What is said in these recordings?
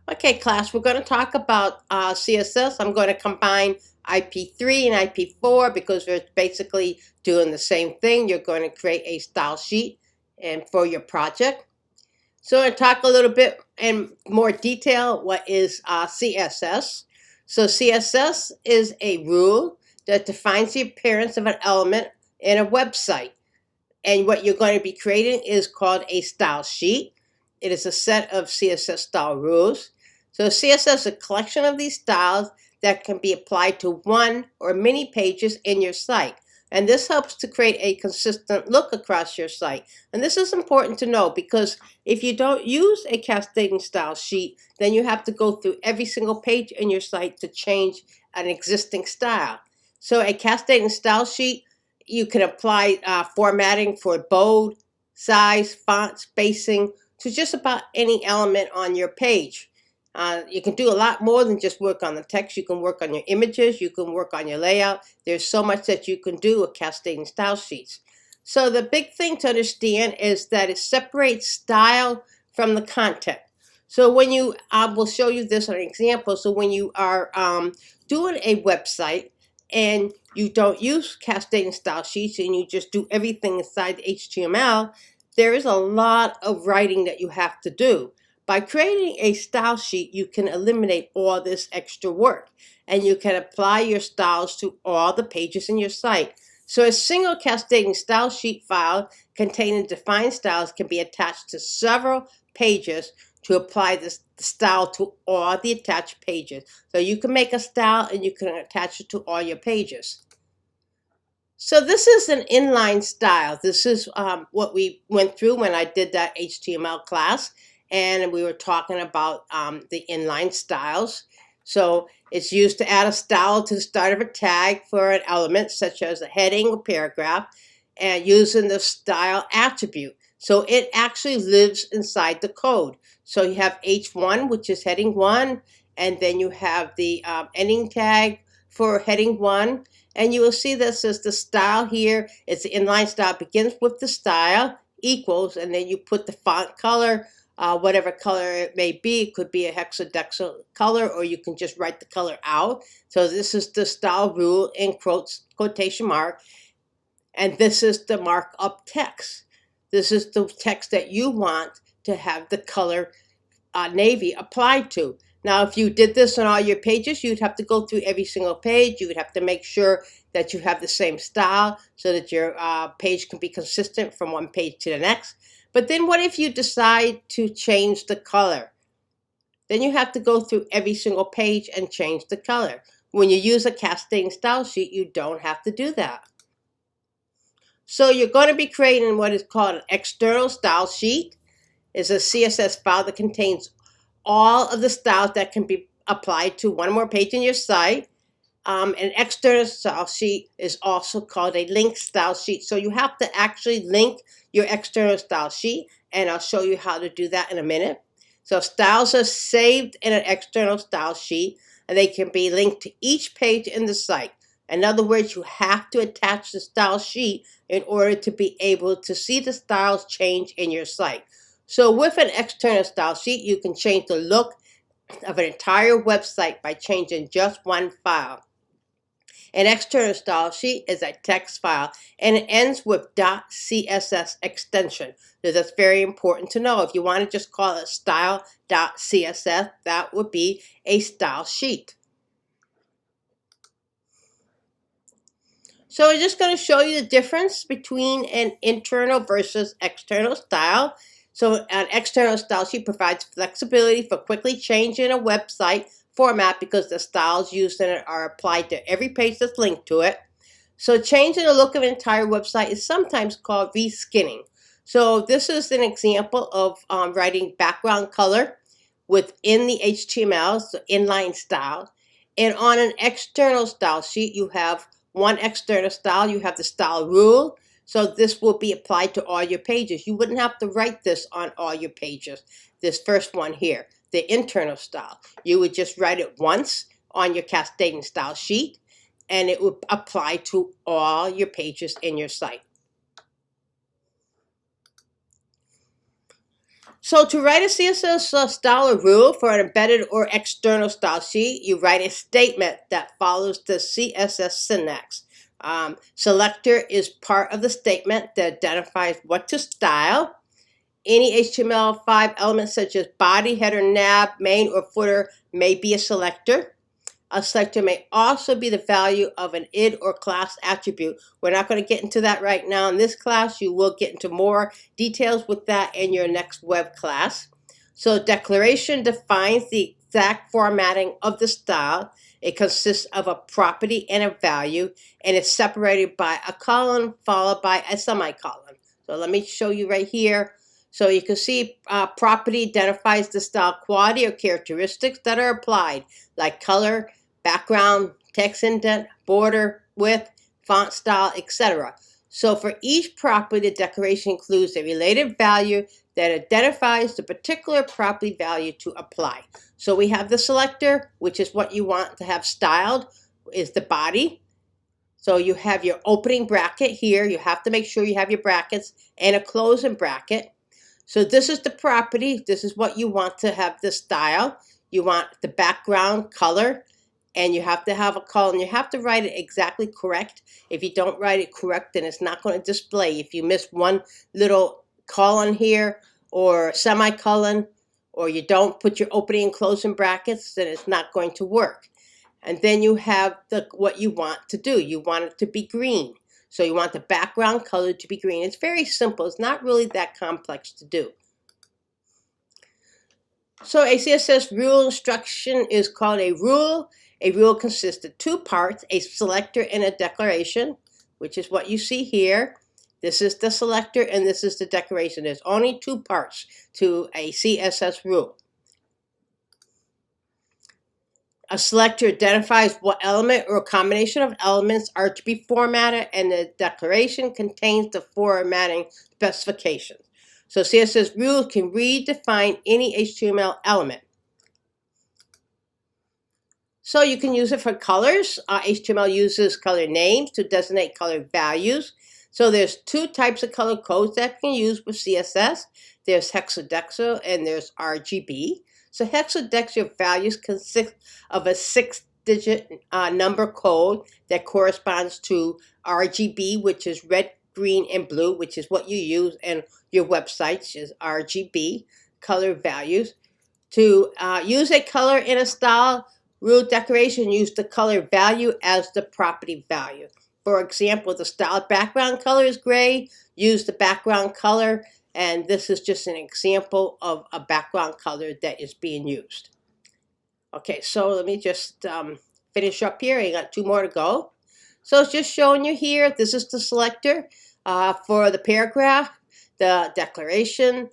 Okay, class, we're going to talk about CSS. I'm going to combine IP3 and IP4 because we're basically doing the same thing. You're going to create a style sheet and for your project. So I'm going to talk a little bit in more detail what is CSS. So CSS is a rule that defines the appearance of an element in a website. And what you're going to be creating is called a style sheet. It is a set of CSS style rules. So CSS is a collection of these styles that can be applied to one or many pages in your site. And this helps to create a consistent look across your site. And this is important to know because if you don't use a cascading style sheet, then you have to go through every single page in your site to change an existing style. So a cascading style sheet, you can apply formatting for bold, size, font, spacing to just about any element on your page. You can do a lot more than just work on the text. You can work on your images. You can work on your layout. There's so much that you can do with cascading style sheets. So the big thing to understand is that it separates style from the content. So when you, I will show you this on an example. So when you are doing a website, and you don't use cascading style sheets and you just do everything inside the HTML, there is a lot of writing that you have to do. By creating a style sheet, you can eliminate all this extra work and you can apply your styles to all the pages in your site. So a single cascading style sheet file containing defined styles can be attached to several pages to apply this style to all the attached pages. So you can make a style and you can attach it to all your pages. So this is an inline style. This is what we went through when I did that HTML class, and we were talking about the inline styles. So it's used to add a style to the start of a tag for an element such as a heading or paragraph, and using the style attribute. So it actually lives inside the code. So you have H1, which is heading 1, and then you have the ending tag for heading 1. And you will see this as the style here. It's the inline style. It begins with the style, equals, and then you put the font color, whatever color it may be. It could be a hexadecimal color, or you can just write the color out. So this is the style rule in quotation mark. And this is the markup text. This is the text that you want to have the color navy applied to. Now, if you did this on all your pages, you'd have to go through every single page. You would have to make sure that you have the same style so that your page can be consistent from one page to the next. But then what if you decide to change the color? Then you have to go through every single page and change the color. When you use a cascading style sheet, you don't have to do that. So you're going to be creating what is called an external style sheet. It's a CSS file that contains all of the styles that can be applied to one or more page in your site. An external style sheet is also called a link style sheet. So you have to actually link your external style sheet, and I'll show you how to do that in a minute. So styles are saved in an external style sheet, and they can be linked to each page in the site. In other words, you have to attach the style sheet in order to be able to see the styles change in your site. So with an external style sheet, you can change the look of an entire website by changing just one file. An external style sheet is a text file, and it ends with .css extension. So that's very important to know. If you want to just call it style.css, that would be a style sheet. So we're just going to show you the difference between an internal versus external style. So an external style sheet provides flexibility for quickly changing a website format because the styles used in it are applied to every page that's linked to it. So changing the look of an entire website is sometimes called reskinning. So this is an example of writing background color within the HTML, so inline style. And on an external style sheet, you have one external style. You have the style rule. So this will be applied to all your pages. You wouldn't have to write this on all your pages. This first one here, the internal style. You would just write it once on your cascading style sheet, and it would apply to all your pages in your site. So to write a CSS style or rule for an embedded or external style sheet, you write a statement that follows the CSS syntax. Selector is part of the statement that identifies what to style. Any HTML5 element such as body, header, nav, main, or footer may be a selector. A selector may also be the value of an id or class attribute. We're not going to get into that right now in this class. You will get into more details with that in your next web class. So declaration defines the exact formatting of the style. It consists of a property and a value, and it's separated by a colon followed by a semicolon. So let me show you right here. So you can see property identifies the style quality or characteristics that are applied, like color, background, text indent, border, width, font style, etc. So for each property, the declaration includes a related value that identifies the particular property value to apply. So we have the selector, which is what you want to have styled, is the body. So you have your opening bracket here. You have to make sure you have your brackets and a closing bracket. So this is the property. This is what you want to have the style. You want the background color, and you have to have a colon. You have to write it exactly correct. If you don't write it correct, then it's not going to display. If you miss one little colon here or semicolon, or you don't put your opening and closing brackets, then it's not going to work. And then you have what you want to do. You want it to be green. So you want the background color to be green. It's very simple. It's not really that complex to do. So a CSS rule instruction is called a rule. A rule consists of two parts, a selector and a declaration, which is what you see here. This is the selector and this is the declaration. There's only two parts to a CSS rule. A selector identifies what element or combination of elements are to be formatted, and the declaration contains the formatting specifications. So CSS rules can redefine any HTML element. So you can use it for colors. HTML uses color names to designate color values. So there's two types of color codes that you can use with CSS. There's hexadecimal and there's RGB. So hexadecimal values consist of a 6-digit number code that corresponds to RGB, which is red, green, and blue, which is what you use in your websites, is RGB, color values. To use a color in a style, rule declaration use the color value as the property value. For example, the style background color is gray. Use the background color, and this is just an example of a background color that is being used. Okay, so let me just finish up here. I got two more to go. So it's just showing you here. This is the selector for the paragraph, the declaration.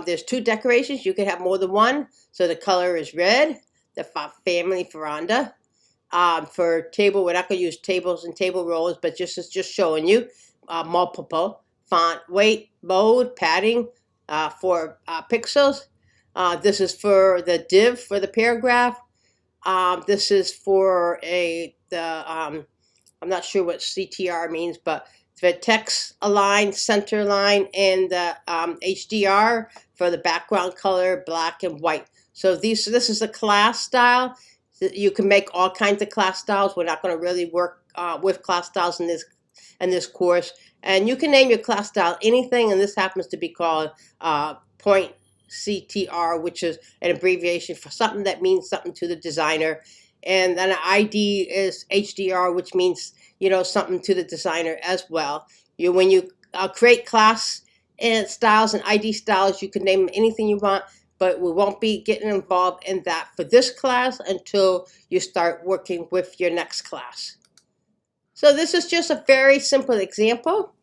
There's two declarations. You can have more than one. So the color is red, the family veranda. For table, we're not going to use tables and table rows, but just showing you multiple. Font weight, mode, padding for pixels. This is for the div for the paragraph. This is for I'm not sure what CTR means, but the text align, center line, and the HDR for the background color, black and white. So this is a class style. You can make all kinds of class styles. We're not going to really work with class styles in this course. And you can name your class style anything, and this happens to be called point CTR, which is an abbreviation for something that means something to the designer. And then an ID is HDR, which means something to the designer as well. When you create class and styles and ID styles, you can name them anything you want, but we won't be getting involved in that for this class until you start working with your next class. So this is just a very simple example.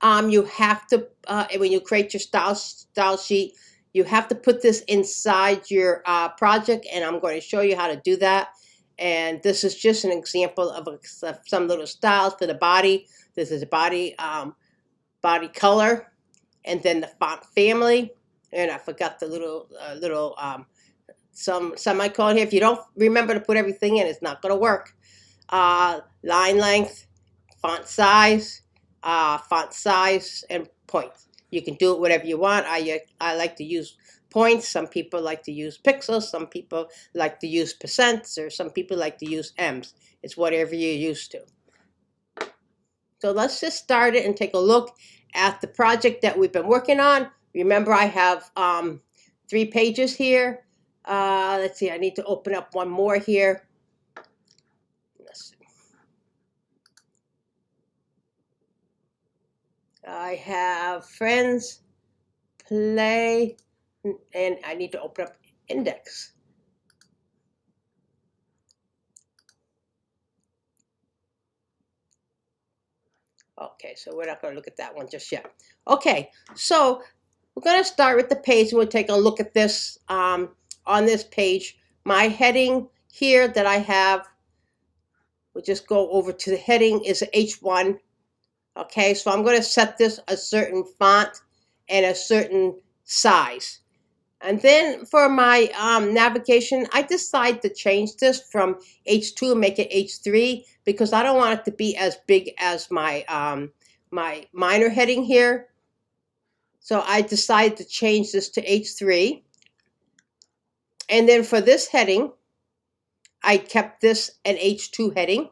You have to, when you create your style sheet, you have to put this inside your project, and I'm going to show you how to do that. And this is just an example of some little styles for the body. This is a body color, and then the font family. And I forgot the little some semicolon here. If you don't remember to put everything in, it's not going to work. Line length, font size, and point. You can do it whatever you want. I like to use points. Some people like to use pixels. Some people like to use percents, or some people like to use M's. It's whatever you're used to. So let's just start it and take a look at the project that we've been working on. Remember, I have 3 pages here. Let's see, I need to open up one more here. Let's see. I have friends, play, and I need to open up index. Okay, so we're not going to look at that one just yet. Okay, so we're going to start with the page and we'll take a look at this on this page. My heading here that I have, we'll just go over to the heading, is H1. Okay, so I'm going to set this a certain font and a certain size. And then for my navigation, I decided to change this from H2 and make it H3 because I don't want it to be as big as my my minor heading here. So I decided to change this to H3. And then for this heading, I kept this an H2 heading.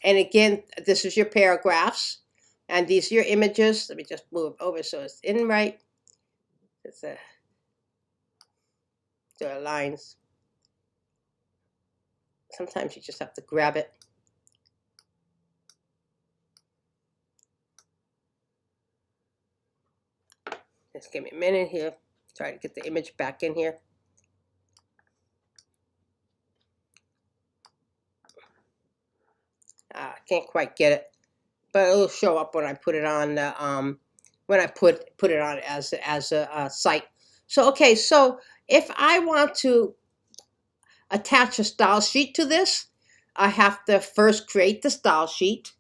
And again, this is your paragraphs. And these are your images. Let me just move over so it's in right. There are lines. Sometimes you just have to grab it. Just give me a minute here. Try to get the image back in here. I can't quite get it, but it'll show up when I put it on. When I put it on as a site. So okay, so if I want to attach a style sheet to this, I have to first create the style sheet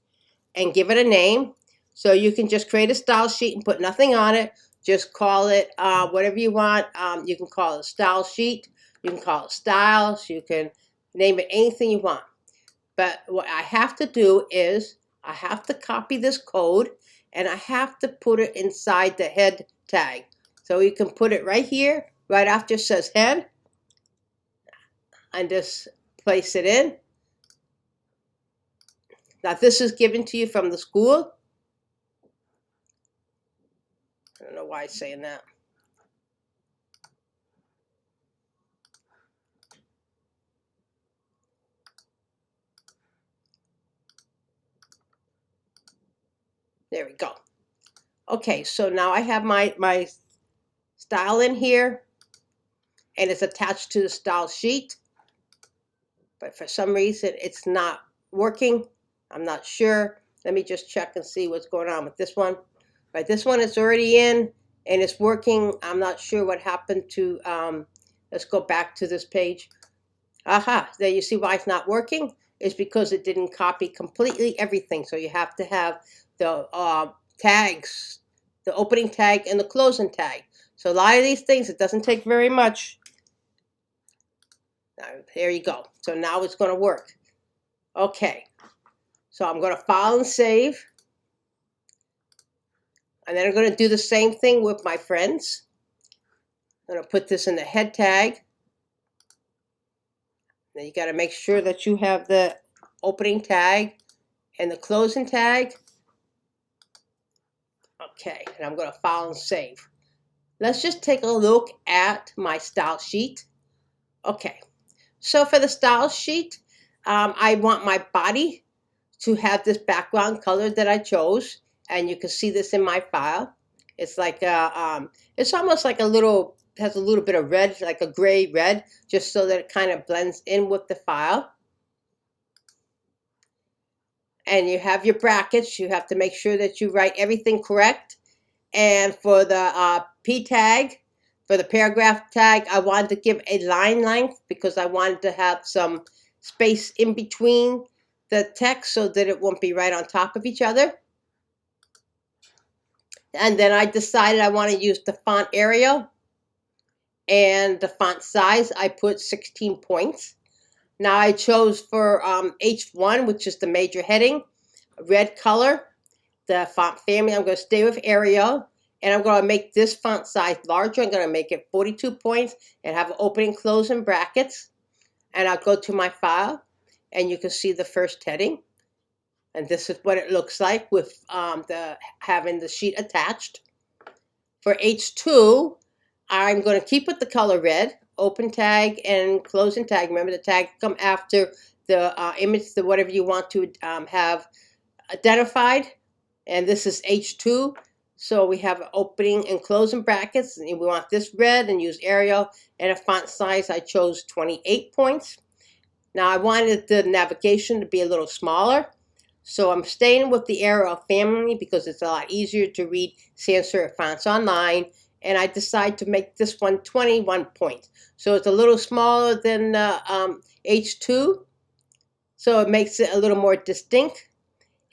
and give it a name. So you can just create a style sheet and put nothing on it. Just call it whatever you want. You can call it a style sheet. You can call it styles. You can name it anything you want. But what I have to do is I have to copy this code and I have to put it inside the head tag. So you can put it right here, right after it says head, and just place it in. Now this is given to you from the school. I don't know why it's saying that. There we go. Okay, so now I have my style in here, and it's attached to the style sheet. But for some reason, it's not working. I'm not sure. Let me just check and see what's going on with this one. Right, this one is already in, and it's working. I'm not sure what happened to, let's go back to this page. Aha, there you see why it's not working. It's because it didn't copy completely everything. So you have to have the tags, the opening tag and the closing tag. So a lot of these things, it doesn't take very much. Now, there you go. So now it's going to work. Okay. So I'm going to file and save. And then I'm going to do the same thing with my friends. I'm going to put this in the head tag. Now you got to make sure that you have the opening tag and the closing tag. Okay, and I'm going to file and save. Let's just take a look at my style sheet. Okay, so for the style sheet, I want my body to have this background color that I chose, and you can see this in my file. It's like it's almost like a little, has a little bit of red, like a gray red, just so that it kind of blends in with the file. And you have your brackets. You have to make sure that you write everything correct. And for the P tag, for the paragraph tag, I wanted to give a line length because I wanted to have some space in between the text so that it won't be right on top of each other. And then I decided I want to use the font Arial, and the font size, I put 16 points. Now I chose for H1, which is the major heading, red color. The font family, I'm going to stay with Arial. And I'm going to make this font size larger. I'm going to make it 42 points and have opening, closing brackets. And I'll go to my file, and you can see the first heading. And this is what it looks like with having the sheet attached. For H2, I'm going to keep with the color red, open tag and closing tag. Remember, the tag come after the image, the whatever you want to have identified. And this is H2. So we have opening and closing brackets. And we want this red and use Arial. And a font size, I chose 28 points. Now I wanted the navigation to be a little smaller. So I'm staying with the Arial family because it's a lot easier to read sans serif fonts online. And I decided to make this one 21 points. So it's a little smaller than H2. So it makes it a little more distinct.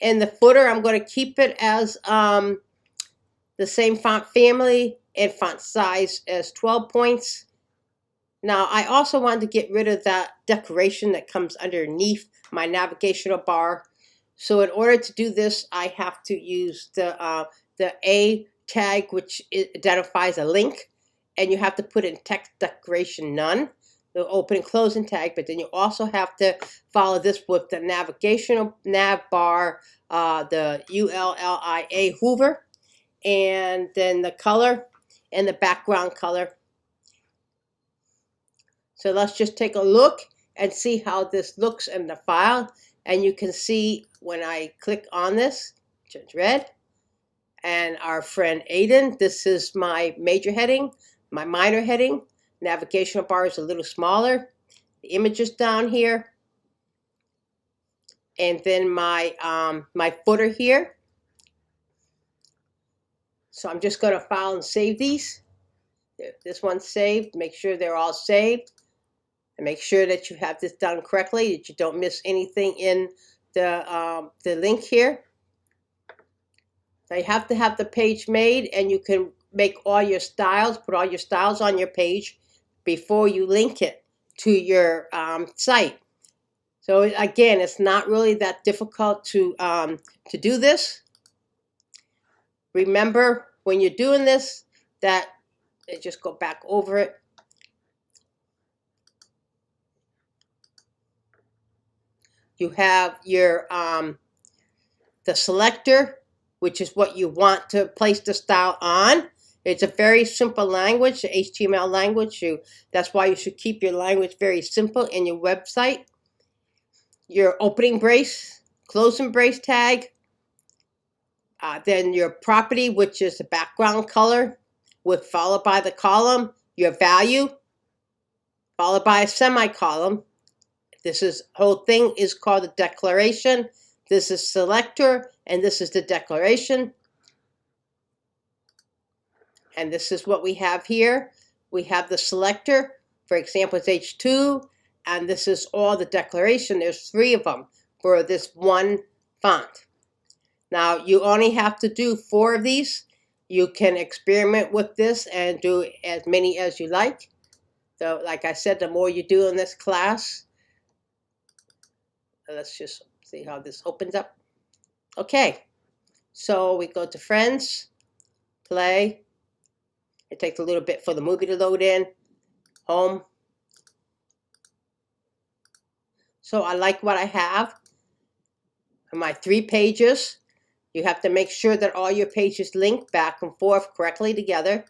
And the footer, I'm going to keep it as the same font family and font size as 12 points. Now, I also wanted to get rid of that decoration that comes underneath my navigational bar. So in order to do this, I have to use the A tag, which identifies a link. And you have to put in text decoration none, the open and closing tag. But then you also have to follow this with the navigational nav bar, the ULLIA Hoover, and then the color and the background color. So let's just take a look and see how this looks in the file. And you can see when I click on this, turns red. And our friend Aiden, this is my major heading, my minor heading. Navigational bar is a little smaller. The image is down here. And then my footer here. So I'm just going to file and save these. This one's saved. Make sure they're all saved. And make sure that you have this done correctly, that you don't miss anything in the link here. Now you have to have the page made, and you can make all your styles, put all your styles on your page before you link it to your site. So again, it's not really that difficult to do this. Remember, when you're doing this, that just go back over it. You have your the selector, which is what you want to place the style on. It's a very simple language, the HTML language. That's why you should keep your language very simple in your website. Your opening brace, closing brace tag, then your property, which is the background color, followed by the column, your value, followed by a semicolon. Whole thing is called the declaration. This is selector, and this is the declaration. And this is what we have here. We have the selector, for example, it's H2, and this is all the declaration. There's 3 of them for this one font. Now, you only have to do 4 of these. You can experiment with this and do as many as you like. So, like I said, the more you do in this class, let's just see how this opens up. Okay, so we go to Friends, Play. It takes a little bit for the movie to load in. Home. So I like what I have. For my 3 pages, you have to make sure that all your pages link back and forth correctly together.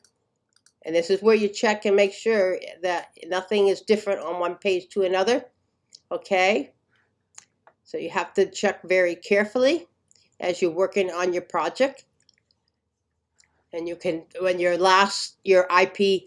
And this is where you check and make sure that nothing is different on one page to another. Okay? So you have to check very carefully as you're working on your project. And you can, when your IP5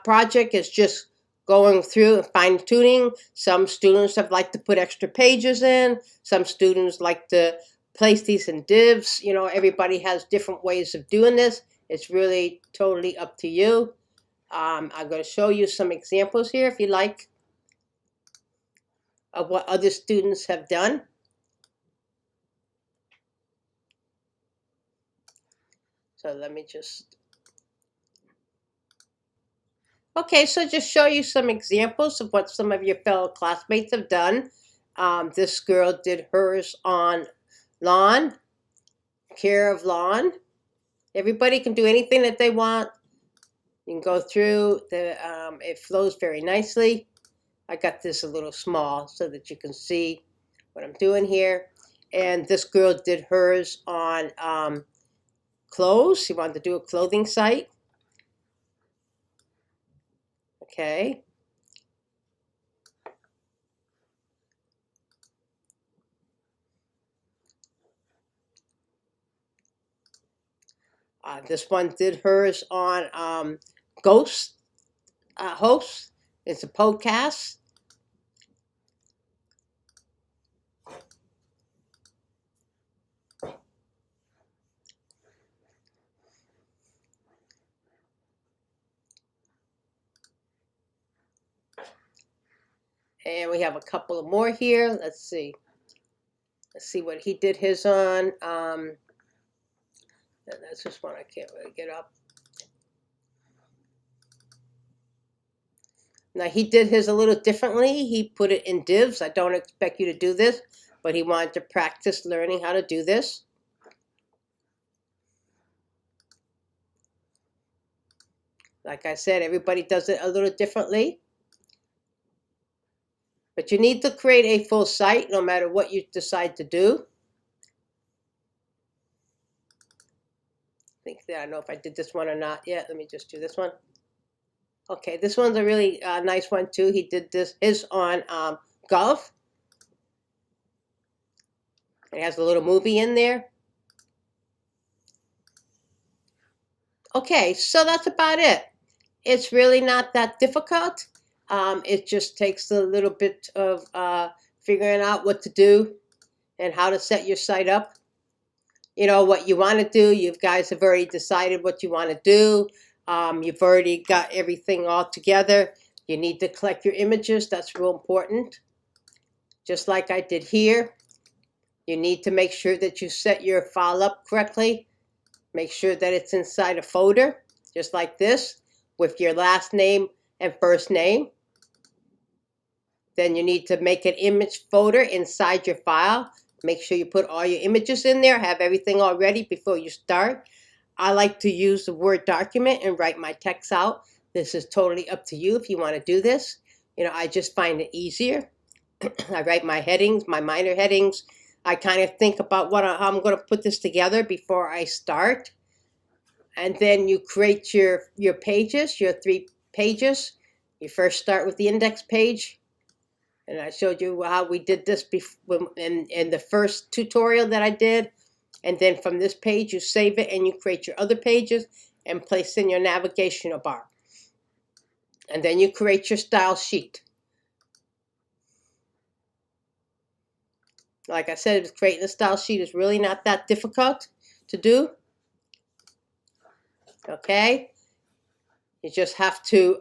project is just going through and fine tuning, some students have liked to put extra pages in. Some students like to place these in divs. You know, everybody has different ways of doing this. It's really totally up to you. I'm going to show you some examples here, if you like, of what other students have done. So let me just... Okay, so just show you some examples of what some of your fellow classmates have done. This girl did hers on lawn, care of lawn. Everybody can do anything that they want. You can go through, it flows very nicely. I got this a little small so that you can see what I'm doing here. And this girl did hers on clothes. She wanted to do a clothing site. Okay. This one did hers on ghost hosts. It's a podcast. And we have a couple of more here. Let's see. Let's see what he did his on. That's just one I can't really get up. Now he did his a little differently. He put it in divs. I don't expect you to do this, but he wanted to practice learning how to do this. Like I said, everybody does it a little differently. But you need to create a full site no matter what you decide to do. I don't know if I did this one or not yet. Let me just do this one. Okay, this one's a really nice one too. He did his on golf. It has a little movie in there. Okay, so that's about it. It's really not that difficult. It just takes a little bit of figuring out what to do and how to set your site up. You know what you want to do. You guys have already decided what you want to do. You've already got everything all together. You need to collect your images. That's real important. Just like I did here. You need to make sure that you set your file up correctly. Make sure that it's inside a folder, just like this, with your last name and first name. Then you need to make an image folder inside your file. Make sure you put all your images in there, have everything all ready before you start. I like to use the Word document and write my text out. This is totally up to you if you want to do this. You know, I just find it easier. I write my headings, my minor headings. I kind of think about how I'm going to put this together before I start. And then you create your pages, your 3 pages. You first start with the index page. And I showed you how we did this in the first tutorial that I did. And then from this page, you save it and you create your other pages and place in your navigational bar. And then you create your style sheet. Like I said, creating a style sheet is really not that difficult to do. Okay? You just have to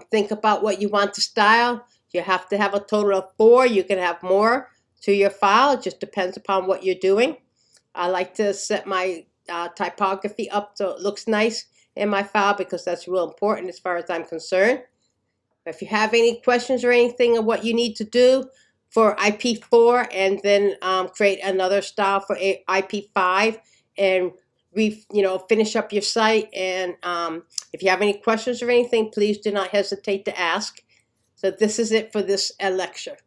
think about what you want to style. You have to have a total of 4. You can have more to your file. It just depends upon what you're doing. I like to set my typography up so it looks nice in my file because that's real important as far as I'm concerned. If you have any questions or anything of what you need to do for IP4 and then create another style for IP5 and finish up your site. And if you have any questions or anything, please do not hesitate to ask. So this is it for this lecture.